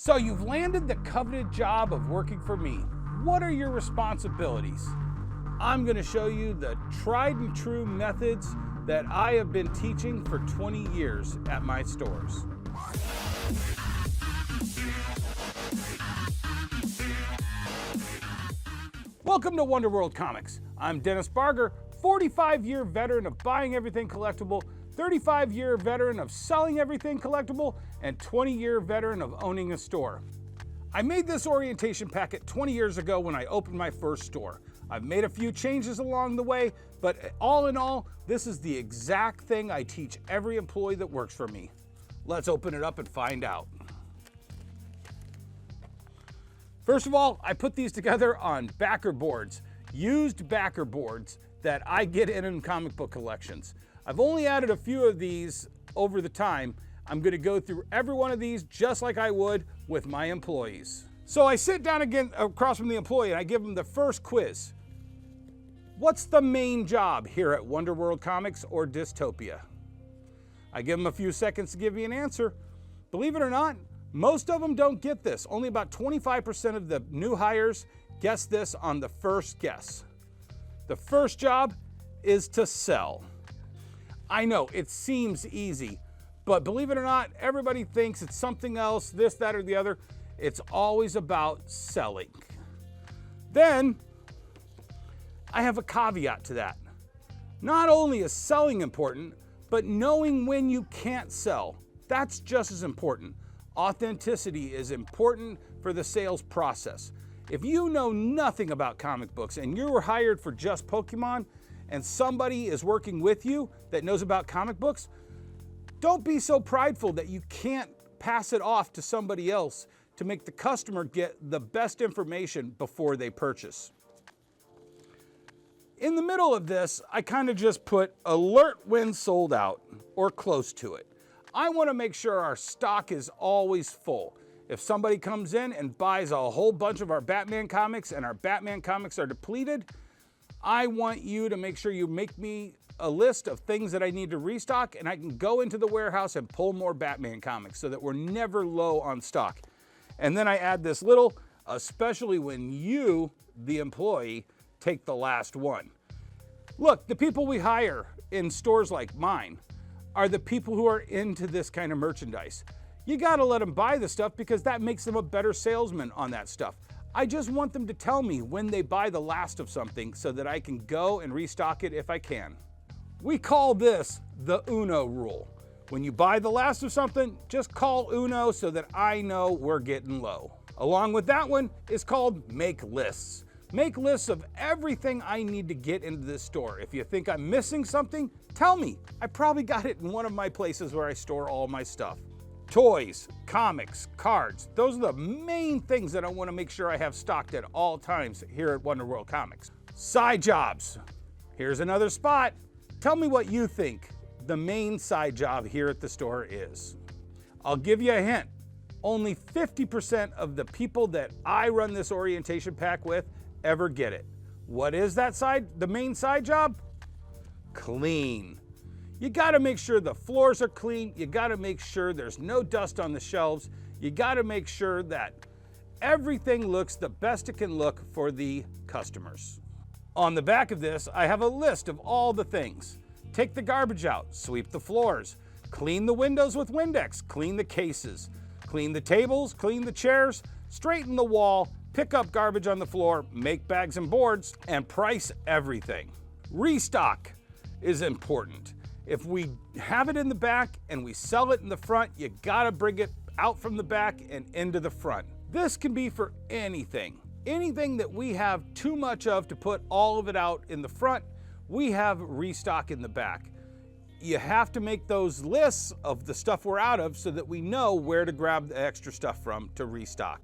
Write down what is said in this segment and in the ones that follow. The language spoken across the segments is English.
So you've landed the coveted job of working for me. What are your responsibilities? I'm going to show you the tried and true methods that I have been teaching for 20 years at my stores. Welcome to Wonderworld Comics. I'm Dennis Barger, 45-year veteran of buying everything collectible, 35-year veteran of selling everything collectible, and 20-year veteran of owning a store. I made this orientation packet 20 years ago when I opened my first store. I've made a few changes along the way, but all in all, this is the exact thing I teach every employee that works for me. Let's open it up and find out. First of all, I put these together on backer boards, used backer boards that I get in comic book collections. I've only added a few of these over the time. I'm going to go through every one of these just like I would with my employees. So I sit down again across from the employee and I give them the first quiz. What's the main job here at Wonderworld Comics or Dystopia? I give them a few seconds to give me an answer. Believe it or not, most of them don't get this. Only about 25% of the new hires guess this on the first guess. The first job is to sell. I know it seems easy, but believe it or not, everybody thinks it's something else, this, that, or the other. It's always about selling. Then, I have a caveat to that. Not only is selling important, but knowing when you can't sell, that's just as important. Authenticity is important for the sales process. If you know nothing about comic books and you were hired for just Pokemon and somebody is working with you that knows about comic books, don't be so prideful that you can't pass it off to somebody else to make the customer get the best information before they purchase. In the middle of this, I kind of just put alert when sold out or close to it. I want to make sure our stock is always full. If somebody comes in and buys a whole bunch of our Batman comics and our Batman comics are depleted, I want you to make sure you make me a list of things that I need to restock, and I can go into the warehouse and pull more Batman comics so that we're never low on stock. And then I add this little, especially when you, the employee, take the last one. Look, the people we hire in stores like mine are the people who are into this kind of merchandise. You gotta let them buy the stuff because that makes them a better salesman on that stuff. I just want them to tell me when they buy the last of something so that I can go and restock it if I can. We call this the Uno rule. When you buy the last of something, just call Uno so that I know we're getting low. Along with that one is called make lists. Make lists of everything I need to get into this store. If you think I'm missing something, tell me. I probably got it in one of my places where I store all my stuff. Toys, comics, cards, those are the main things that I want to make sure I have stocked at all times here at Wonderworld Comics. Side jobs. Here's another spot. Tell me what you think the main side job here at the store is. I'll give you a hint. Only 50% of the people that I run this orientation pack with ever get it. What is that the main side job? Clean. You gotta make sure the floors are clean. You gotta make sure there's no dust on the shelves. You gotta make sure that everything looks the best it can look for the customers. On the back of this, I have a list of all the things. Take the garbage out, sweep the floors, clean the windows with Windex, clean the cases, clean the tables, clean the chairs, straighten the wall, pick up garbage on the floor, make bags and boards, and price everything. Restock is important. If we have it in the back and we sell it in the front, you gotta bring it out from the back and into the front. This can be for anything. Anything that we have too much of to put all of it out in the front, we have restock in the back. You have to make those lists of the stuff we're out of so that we know where to grab the extra stuff from to restock.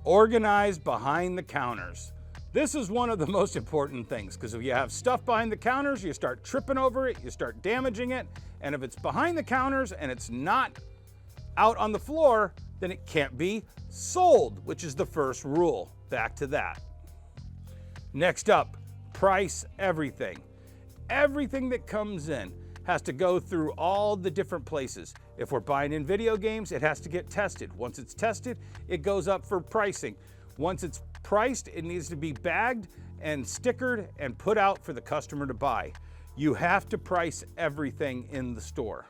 Organize behind the counters. This is one of the most important things because if you have stuff behind the counters, you start tripping over it, you start damaging it, and if it's behind the counters and it's not out on the floor, then it can't be sold, which is the first rule. Back to that. Next up, price everything. Everything that comes in has to go through all the different places. If we're buying in video games, it has to get tested. Once it's tested, it goes up for pricing. Once it's priced, it needs to be bagged and stickered and put out for the customer to buy. You have to price everything in the store.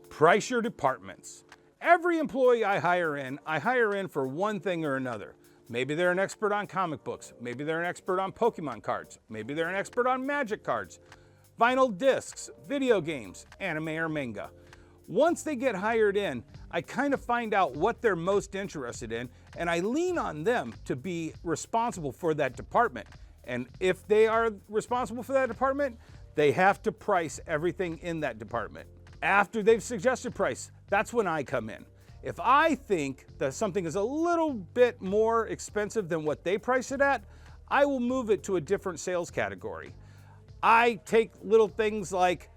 Price your departments. Every employee I hire in for one thing or another. Maybe they're an expert on comic books. Maybe they're an expert on Pokemon cards. Maybe they're an expert on Magic cards, vinyl discs, video games, anime or manga. Once they get hired in, I kind of find out what they're most interested in, and I lean on them to be responsible for that department. And if they are responsible for that department, they have to price everything in that department. After they've suggested price, that's when I come in. If I think that something is a little bit more expensive than what they price it at, I will move it to a different sales category. I take little things like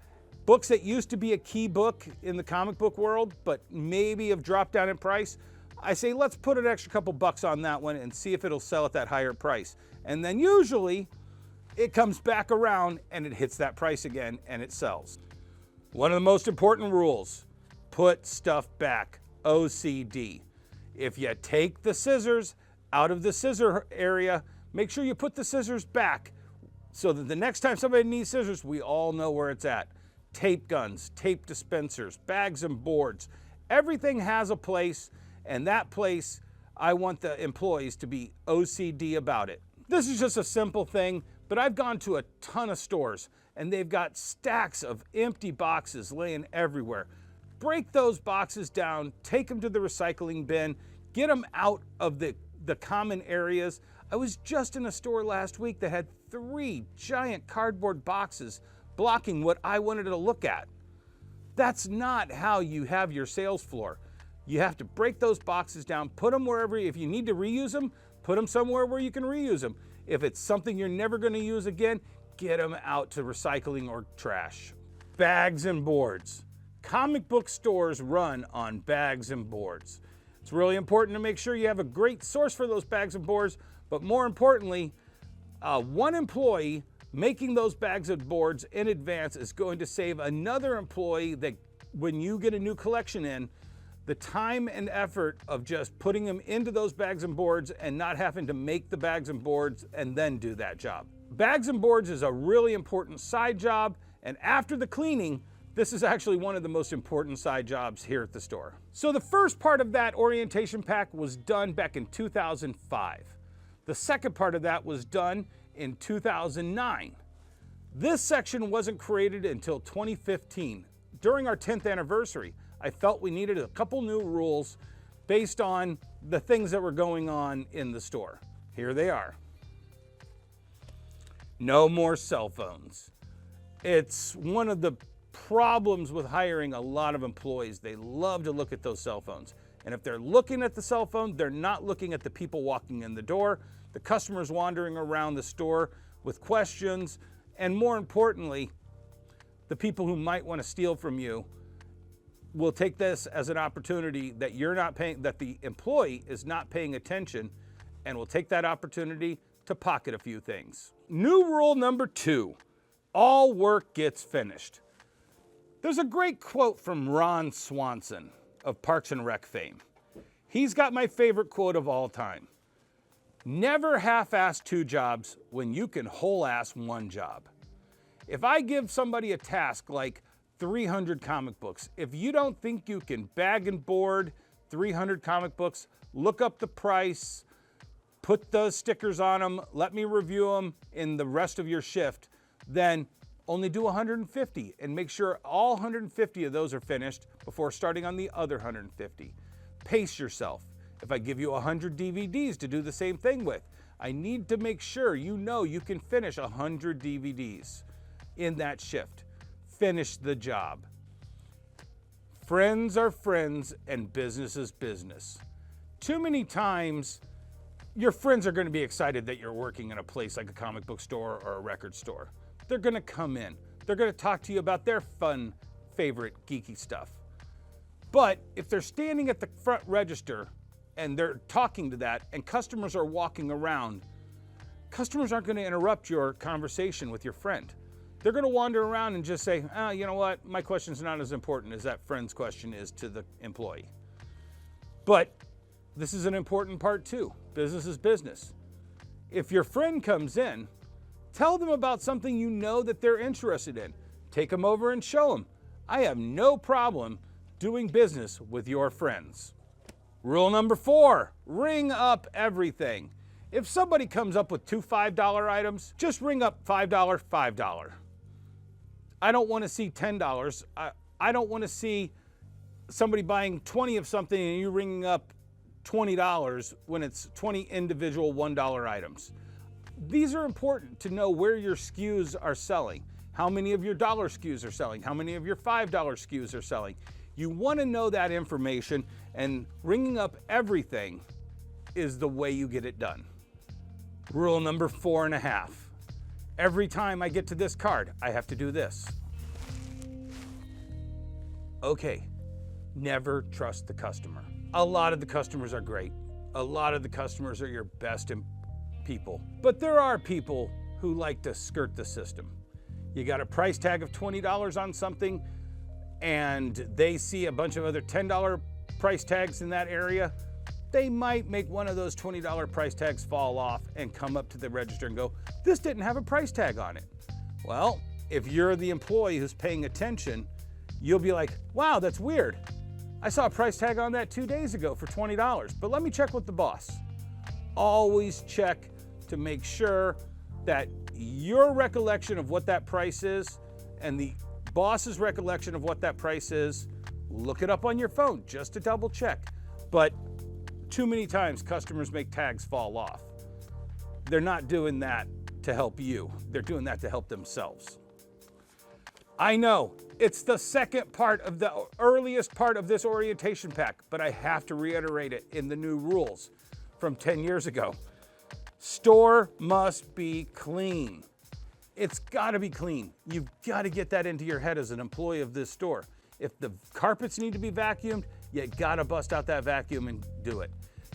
books that used to be a key book in the comic book world, but maybe have dropped down in price. I say, let's put an extra couple bucks on that one and see if it'll sell at that higher price. And then usually it comes back around and it hits that price again and it sells. One of the most important rules, put stuff back. OCD. If you take the scissors out of the scissor area, make sure you put the scissors back so that the next time somebody needs scissors, we all know where it's at. Tape guns, tape dispensers, bags and boards. Everything has a place, and that place, I want the employees to be OCD about it. This is just a simple thing, but I've gone to a ton of stores, and they've got stacks of empty boxes laying everywhere. Break those boxes down, take them to the recycling bin, get them out of the common areas. I was just in a store last week that had 3 giant cardboard boxes blocking what I wanted to look at. That's not how you have your sales floor. You have to break those boxes down, put them wherever, if you need to reuse them, put them somewhere where you can reuse them. If it's something you're never going to use again, get them out to recycling or trash. Bags and boards. Comic book stores run on bags and boards. It's really important to make sure you have a great source for those bags and boards, but more importantly, one employee making those bags and boards in advance is going to save another employee that when you get a new collection in, the time and effort of just putting them into those bags and boards and not having to make the bags and boards and then do that job. Bags and boards is a really important side job, and after the cleaning, this is actually one of the most important side jobs here at the store. So the first part of that orientation pack was done back in 2005. The second part of that was done in 2009. This section wasn't created until 2015. During our 10th anniversary, I felt we needed a couple new rules based on the things that were going on in the store. Here they are. No more cell phones. It's one of the problems with hiring a lot of employees. They love to look at those cell phones. And if they're looking at the cell phone, they're not looking at the people walking in the door, the customers wandering around the store with questions, and more importantly, the people who might want to steal from you will take this as an opportunity that you're not paying, that the employee is not paying attention, and will take that opportunity to pocket a few things. New rule number 2, all work gets finished. There's a great quote from Ron Swanson of Parks and Rec fame. He's got my favorite quote of all time. Never half-ass 2 jobs when you can whole-ass 1 job. If I give somebody a task like 300 comic books, if you don't think you can bag and board 300 comic books, look up the price, put the stickers on them, let me review them in the rest of your shift, then only do 150 and make sure all 150 of those are finished before starting on the other 150. Pace yourself. If I give you 100 DVDs to do the same thing with, I need to make sure you know you can finish 100 DVDs in that shift. Finish the job. Friends are friends and business is business. Too many times, your friends are going to be excited that you're working in a place like a comic book store or a record store. They're going to come in. They're going to talk to you about their fun, favorite, geeky stuff. But if they're standing at the front register and they're talking to that and customers are walking around, customers aren't going to interrupt your conversation with your friend. they're going to wander around and just say, oh, you know what, my question's not as important as that friend's question is to the employee. But this is an important part too. Business is business. If your friend comes in, tell them about something you know that they're interested in. Take them over and show them. I have no problem doing business with your friends. Rule number 4, ring up everything. If somebody comes up with 2 $5 items, just ring up $5, $5. I don't want to see $10. I don't want to see somebody buying 20 of something and you ringing up $20 when it's 20 individual $1 items. These are important to know where your SKUs are selling, how many of your dollar SKUs are selling, how many of your $5 SKUs are selling. You want to know that information, and ringing up everything is the way you get it done. Rule number 4.5. Every time I get to this card, I have to do this. Okay, never trust the customer. A lot of the customers are great. A lot of the customers are your best people. But there are people who like to skirt the system. You got a price tag of $20 on something, and they see a bunch of other $10 price tags in that area. They might make one of those $20 price tags fall off and come up to the register and go, this didn't have a price tag on it. Well, if you're the employee who's paying attention, you'll be like, wow, that's weird. I saw a price tag on that 2 days ago for $20, but let me check with the boss. Always check to make sure that your recollection of what that price is and the boss's recollection of what that price is, look it up on your phone just to double check. But too many times customers make tags fall off. They're not doing that to help you. They're doing that to help themselves. I know it's the second part of the earliest part of this orientation pack, but I have to reiterate it in the new rules from 10 years ago. Store must be clean. It's got to be clean. You've got to get that into your head as an employee of this store. If the carpets need to be vacuumed, you got to bust out that vacuum and do it.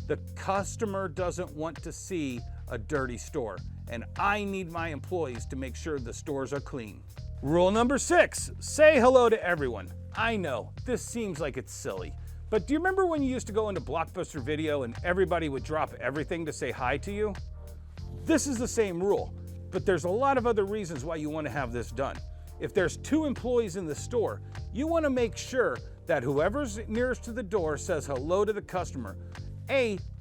The customer doesn't want to see a dirty store, and I need my employees to make sure the stores are clean. Rule number 6, say hello to everyone. I know, this seems like it's silly, but do you remember when you used to go into Blockbuster Video and everybody would drop everything to say hi to you? This is the same rule, but there's a lot of other reasons why you want to have this done. If there's 2 employees in the store, you want to make sure that whoever's nearest to the door says hello to the customer.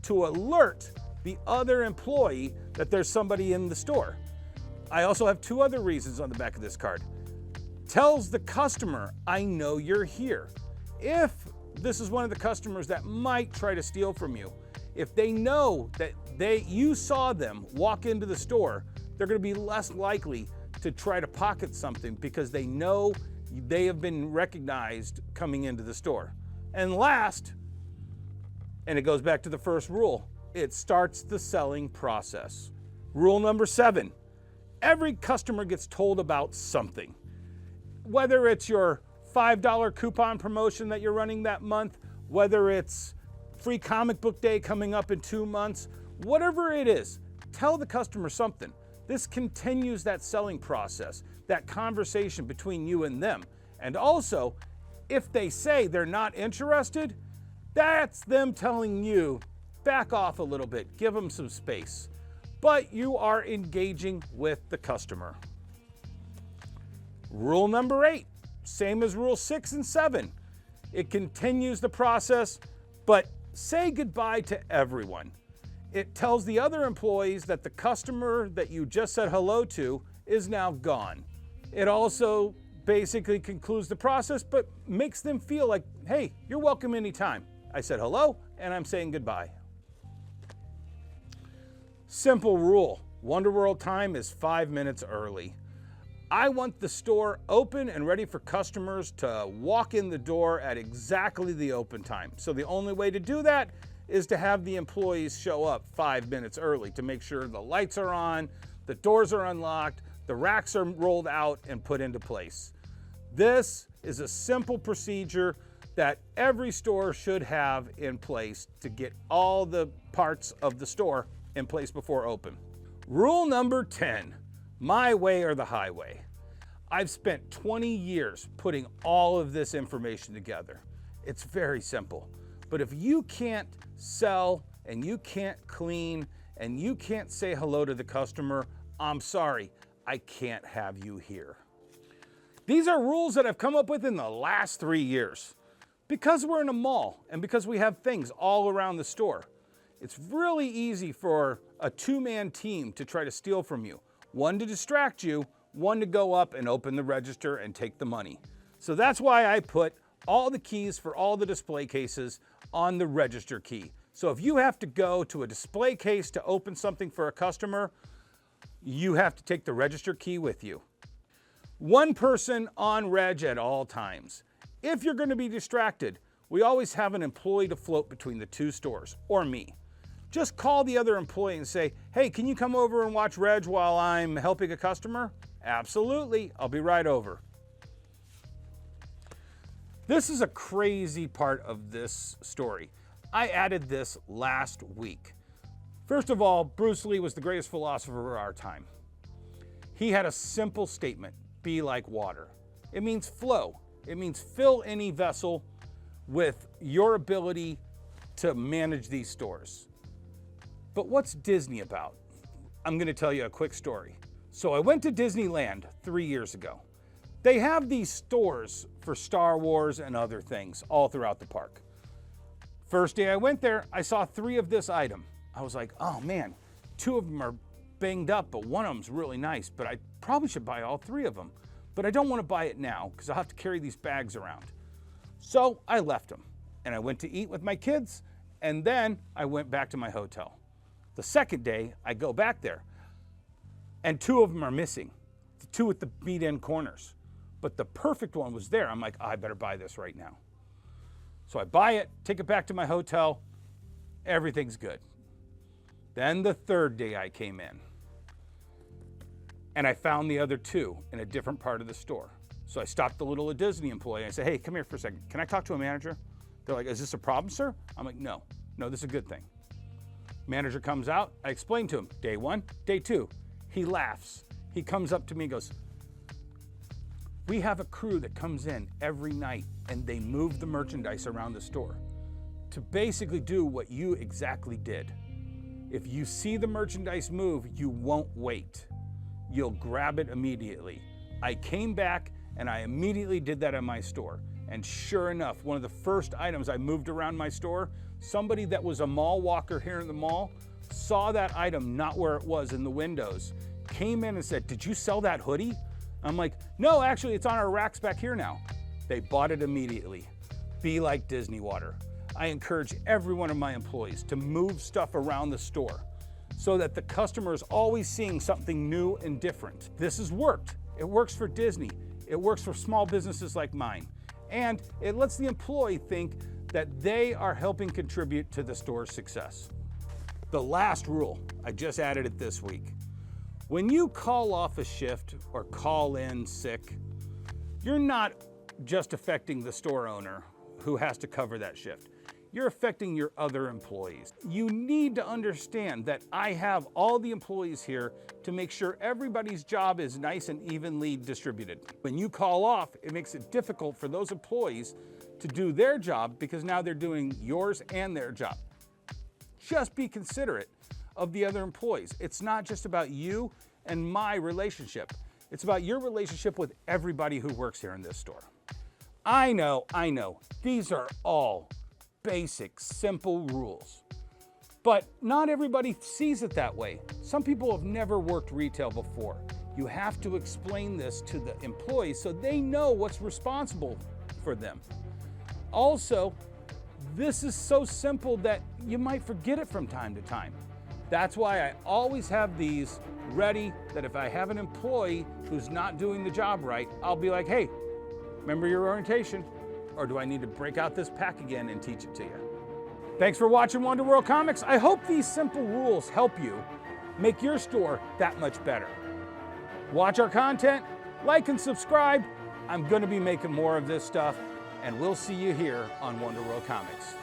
To alert the other employee that there's somebody in the store. I also have 2 other reasons on the back of this card. Tells the customer, I know you're here. If this is one of the customers that might try to steal from you, if they know that you saw them walk into the store, they're going to be less likely to try to pocket something because they know they have been recognized coming into the store. And last, and it goes back to the first rule, it starts the selling process. Rule number 7, every customer gets told about something. Whether it's your $5 coupon promotion that you're running that month, whether it's free comic book day coming up in 2 months, whatever it is, tell the customer something. This continues that selling process, that conversation between you and them. And also, if they say they're not interested, that's them telling you, back off a little bit, give them some space. But you are engaging with the customer. Rule number 8, same as rule 6 and 7. It continues the process, but say goodbye to everyone. It tells the other employees that the customer that you just said hello to is now gone. It also basically concludes the process, but makes them feel like, hey, you're welcome anytime. I said hello, and I'm saying goodbye. Simple rule, Wonderworld time is 5 minutes early. I want the store open and ready for customers to walk in the door at exactly the open time. So the only way to do that is to have the employees show up 5 minutes early to make sure the lights are on, the doors are unlocked, the racks are rolled out and put into place. This is a simple procedure that every store should have in place to get all the parts of the store in place before open. Rule number 10, my way or the highway. I've spent 20 years putting all of this information together. It's very simple. But if you can't sell and you can't clean and you can't say hello to the customer, I'm sorry, I can't have you here. These are rules that I've come up with in the last 3 years. Because we're in a mall and because we have things all around the store, it's really easy for a two-man team to try to steal from you. One to distract you, one to go up and open the register and take the money. So that's why I put all the keys for all the display cases on the register key. So if you have to go to a display case to open something for a customer, you have to take the register key with you. One person on reg at all times. If you're going to be distracted, we always have an employee to float between the two stores, or me. Just call the other employee and say, hey, can you come over and watch reg while I'm helping a customer? Absolutely, I'll be right over. This is a crazy part of this story. I added this last week. First of all, Bruce Lee was the greatest philosopher of our time. He had a simple statement, be like water. It means flow. It means fill any vessel with your ability to manage these stores. But what's Disney about? I'm going to tell you a quick story. So I went to Disneyland 3 years ago. They have these stores for Star Wars and other things all throughout the park. First day I went there, I saw 3 of this item. I was like, oh man, 2 of them are banged up, but one of them's really nice, but I probably should buy all 3 of them. But I don't want to buy it now because I'll have to carry these bags around. So I left them and I went to eat with my kids and then I went back to my hotel. The second day I go back there and 2 of them are missing, the 2 with the meat end corners. But the perfect one was there. I'm like, oh, I better buy this right now. So I buy it, take it back to my hotel, everything's good. Then the third day I came in and I found the other 2 in a different part of the store. So I stopped the little Disney employee and I said, hey, come here for a second. Can I talk to a manager? They're like, is this a problem, sir? I'm like, no, this is a good thing. Manager comes out, I explain to him, day 1, day 2. He laughs. He comes up to me and goes, we have a crew that comes in every night and they move the merchandise around the store to basically do what you exactly did. If you see the merchandise move, you won't wait. You'll grab it immediately. I came back and I immediately did that in my store. And sure enough, one of the first items I moved around my store, somebody that was a mall walker here in the mall saw that item not where it was in the windows, came in and said, did you sell that hoodie? I'm like, no, actually it's on our racks back here now. They bought it immediately. Be like Disney Water. I encourage every one of my employees to move stuff around the store so that the customer is always seeing something new and different. This has worked. It works for Disney. It works for small businesses like mine. And it lets the employee think that they are helping contribute to the store's success. The last rule, I just added it this week. When you call off a shift or call in sick, you're not just affecting the store owner who has to cover that shift. You're affecting your other employees. You need to understand that I have all the employees here to make sure everybody's job is nice and evenly distributed. When you call off, it makes it difficult for those employees to do their job because now they're doing yours and their job. Just be considerate of the other employees. It's not just about you and my relationship. It's about your relationship with everybody who works here in this store. I know, these are all basic, simple rules. But not everybody sees it that way. Some people have never worked retail before. You have to explain this to the employees so they know what's responsible for them. Also, this is so simple that you might forget it from time to time. That's why I always have these ready, that if I have an employee who's not doing the job right, I'll be like, hey, remember your orientation? Or do I need to break out this pack again and teach it to you? Thanks for watching Wonderworld Comics. I hope these simple rules help you make your store that much better. Watch our content, like and subscribe. I'm going to be making more of this stuff, and we'll see you here on Wonderworld Comics.